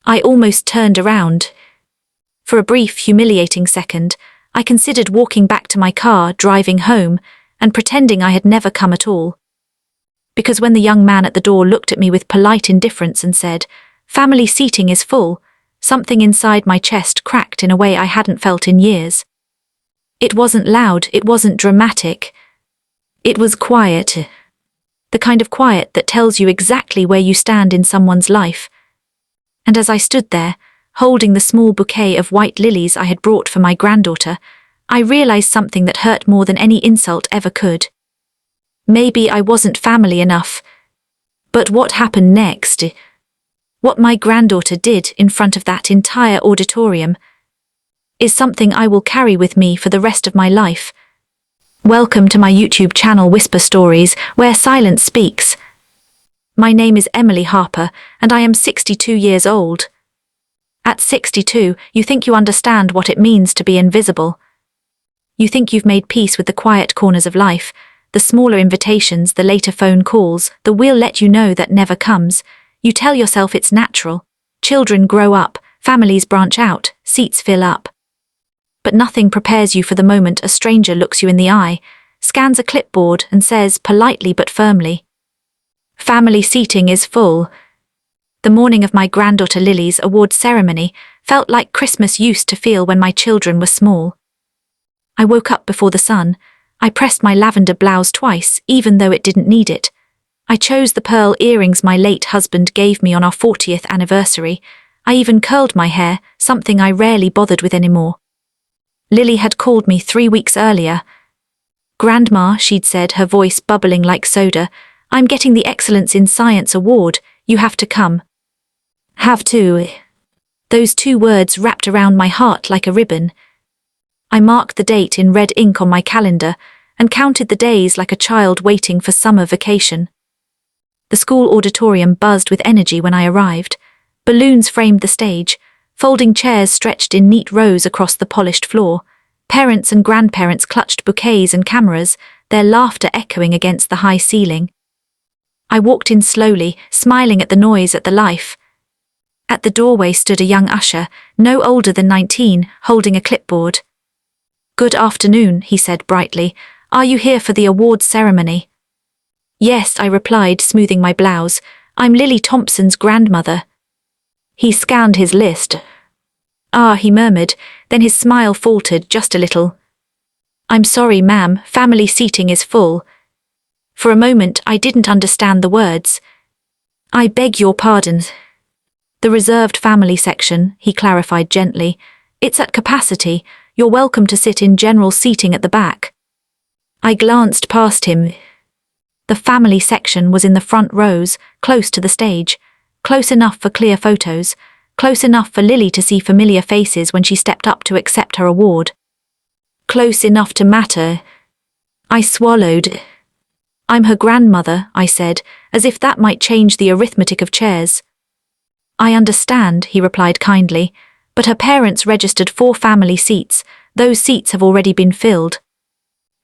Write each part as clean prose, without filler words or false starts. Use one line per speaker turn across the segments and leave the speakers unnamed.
I almost turned around. For a brief, humiliating second, I considered walking back to my car, driving home, and pretending I had never come at all. Because when the young man at the door looked at me with polite indifference and said, "Family seating is full," something inside my chest cracked in a way I hadn't felt in years. It wasn't loud, it wasn't dramatic. It was quiet. The kind of quiet that tells you exactly where you stand in someone's life. And as I stood there, holding the small bouquet of white lilies I had brought for my granddaughter, I realized something that hurt more than any insult ever could. Maybe I wasn't family enough. But what happened next? What my granddaughter did in front of that entire auditorium is something I will carry with me for the rest of my life. Welcome to my YouTube channel Whisper Stories, where silence speaks. My name is Emily Harper, and I am 62 years old. At 62, you think you understand what it means to be invisible. You think you've made peace with the quiet corners of life, the smaller invitations, the later phone calls, the "we'll let you know" that never comes. You tell yourself it's natural. Children grow up, families branch out, seats fill up. But nothing prepares you for the moment a stranger looks you in the eye, scans a clipboard and says politely but firmly, "Family seating is full." The morning of my granddaughter Lily's award ceremony felt like Christmas used to feel when my children were small. I woke up before the sun. I pressed my lavender blouse twice, even though it didn't need it. I chose the pearl earrings my late husband gave me on our 40th anniversary. I even curled my hair, something I rarely bothered with anymore. Lily had called me 3 weeks earlier. "Grandma," she'd said, her voice bubbling like soda, "I'm getting the Excellence in Science award. You have to come." Have to. Those 2 words wrapped around my heart like a ribbon. I marked the date in red ink on my calendar and counted the days like a child waiting for summer vacation. The school auditorium buzzed with energy when I arrived. Balloons framed the stage, folding chairs stretched in neat rows across the polished floor. Parents and grandparents clutched bouquets and cameras, their laughter echoing against the high ceiling. I walked in slowly, smiling at the noise, at the life. At the doorway stood a young usher, no older than 19, holding a clipboard. "Good afternoon," he said brightly. "Are you here for the awards ceremony?" "Yes," I replied, smoothing my blouse. "I'm Lily Thompson's grandmother." He scanned his list. "Ah," he murmured, then his smile faltered just a little. "I'm sorry, ma'am, family seating is full." For a moment I didn't understand the words. "I beg your pardon." "The reserved family section," he clarified gently. "It's at capacity. You're welcome to sit in general seating at the back." I glanced past him. The family section was in the front rows, close to the stage, close enough for clear photos, close enough for Lily to see familiar faces when she stepped up to accept her award. Close enough to matter. I swallowed. "I'm her grandmother," I said, as if that might change the arithmetic of chairs. "I understand," he replied kindly, "but her parents registered 4 family seats. Those seats have already been filled."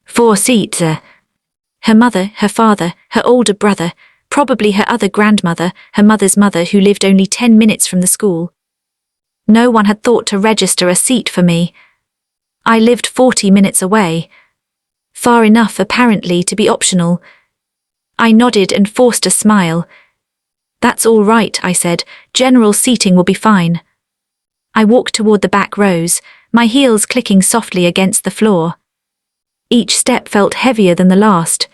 4 seats. Her mother, her father, her older brother, probably her other grandmother, her mother's mother who lived only 10 minutes from the school. No one had thought to register a seat for me. I lived 40 minutes away. Far enough, apparently, to be optional. I nodded and forced a smile. "That's all right," I said. "General seating will be fine." I walked toward the back rows, my heels clicking softly against the floor. Each step felt heavier than the last.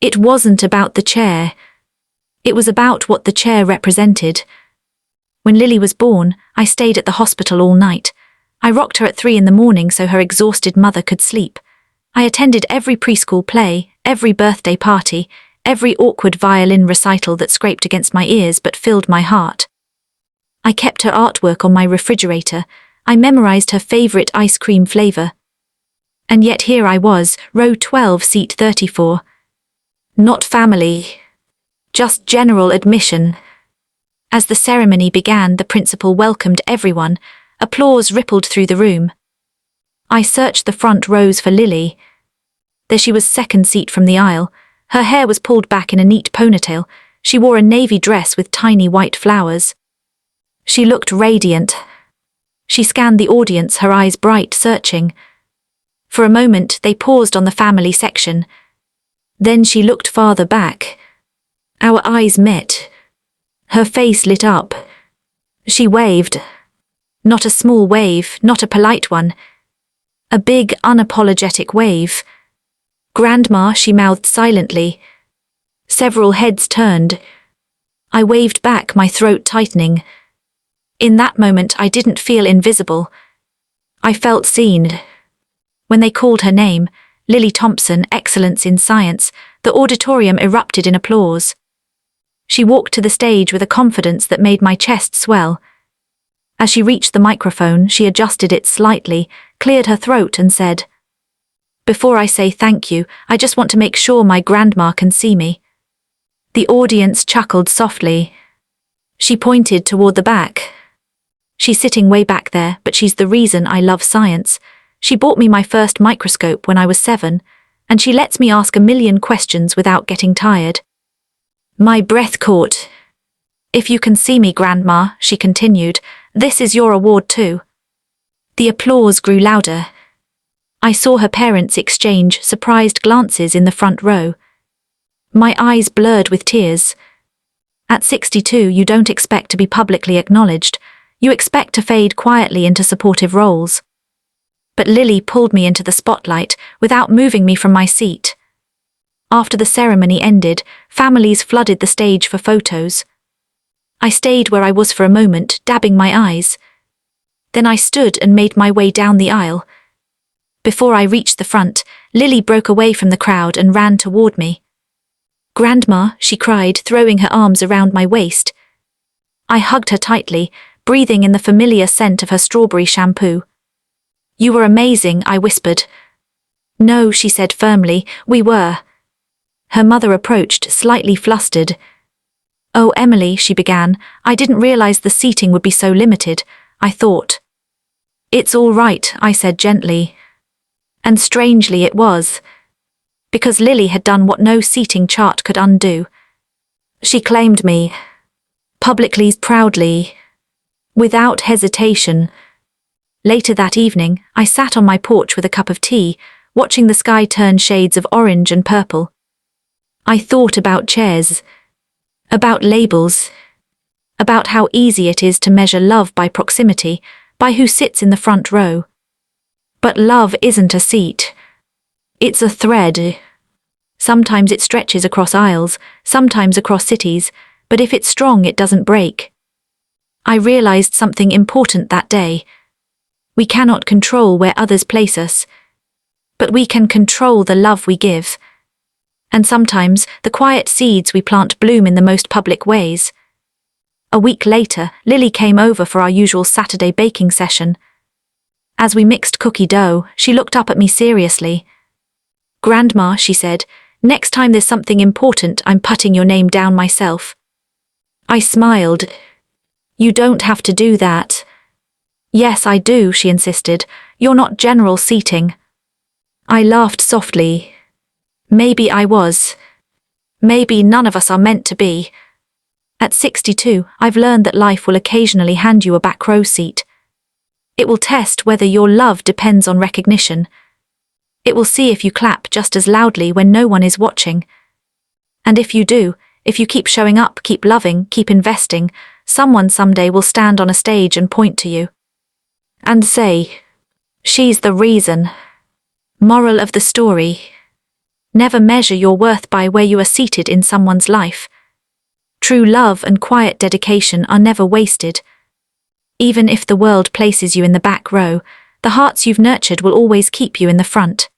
It wasn't about the chair. It was about what the chair represented. When Lily was born, I stayed at the hospital all night. I rocked her at 3 in the morning so her exhausted mother could sleep. I attended every preschool play, every birthday party, every awkward violin recital that scraped against my ears but filled my heart. I kept her artwork on my refrigerator. I memorized her favorite ice cream flavor. And yet here I was, row 12, seat 34. Not family. Just general admission. As the ceremony began, the principal welcomed everyone. Applause rippled through the room. I searched the front rows for Lily. There she was, second seat from the aisle. Her hair was pulled back in a neat ponytail. She wore a navy dress with tiny white flowers. She looked radiant. She scanned the audience, her eyes bright, searching. For a moment, they paused on the family section. Then she looked farther back. Our eyes met. Her face lit up. She waved. Not a small wave, not a polite one. A big, unapologetic wave. "Grandma," she mouthed silently. Several heads turned. I waved back, my throat tightening. In that moment, I didn't feel invisible. I felt seen. When they called her name, Lily Thompson, Excellence in Science, the auditorium erupted in applause. She walked to the stage with a confidence that made my chest swell. As she reached the microphone, she adjusted it slightly, cleared her throat and said, "Before I say thank you, I just want to make sure my grandma can see me." The audience chuckled softly. She pointed toward the back. "She's sitting way back there, but she's the reason I love science. She bought me my first microscope when I was 7, and she lets me ask a million questions without getting tired." My breath caught. "If you can see me, Grandma," she continued, "this is your award too." The applause grew louder. I saw her parents exchange surprised glances in the front row. My eyes blurred with tears. At 62, you don't expect to be publicly acknowledged. You expect to fade quietly into supportive roles. But Lily pulled me into the spotlight without moving me from my seat. After the ceremony ended, families flooded the stage for photos. I stayed where I was for a moment, dabbing my eyes. Then I stood and made my way down the aisle. Before I reached the front, Lily broke away from the crowd and ran toward me. "Grandma," she cried, throwing her arms around my waist. I hugged her tightly, breathing in the familiar scent of her strawberry shampoo. "You were amazing," I whispered. "No," she said firmly, "we were." Her mother approached, slightly flustered. "Oh, Emily," she began, "I didn't realize the seating would be so limited. I thought." "It's all right," I said gently. And strangely it was. Because Lily had done what no seating chart could undo. She claimed me. Publicly, proudly. Without hesitation. Later that evening, I sat on my porch with a cup of tea, watching the sky turn shades of orange and purple. I thought about chairs. About labels. About how easy it is to measure love by proximity, by who sits in the front row. But love isn't a seat. It's a thread. Sometimes it stretches across aisles, sometimes across cities, but if it's strong it doesn't break. I realized something important that day. We cannot control where others place us, but we can control the love we give. And sometimes the quiet seeds we plant bloom in the most public ways. A week later, Lily came over for our usual Saturday baking session. As we mixed cookie dough, she looked up at me seriously. "Grandma," she said, "next time there's something important, I'm putting your name down myself." I smiled. "You don't have to do that." "Yes, I do," she insisted. "You're not general seating." I laughed softly. Maybe I was. Maybe none of us are meant to be. At 62, I've learned that life will occasionally hand you a back row seat. It will test whether your love depends on recognition. It will see if you clap just as loudly when no one is watching. And if you do, if you keep showing up, keep loving, keep investing, someone someday will stand on a stage and point to you. And say, "She's the reason." Moral of the story. Never measure your worth by where you are seated in someone's life. True love and quiet dedication are never wasted. Even if the world places you in the back row, the hearts you've nurtured will always keep you in the front.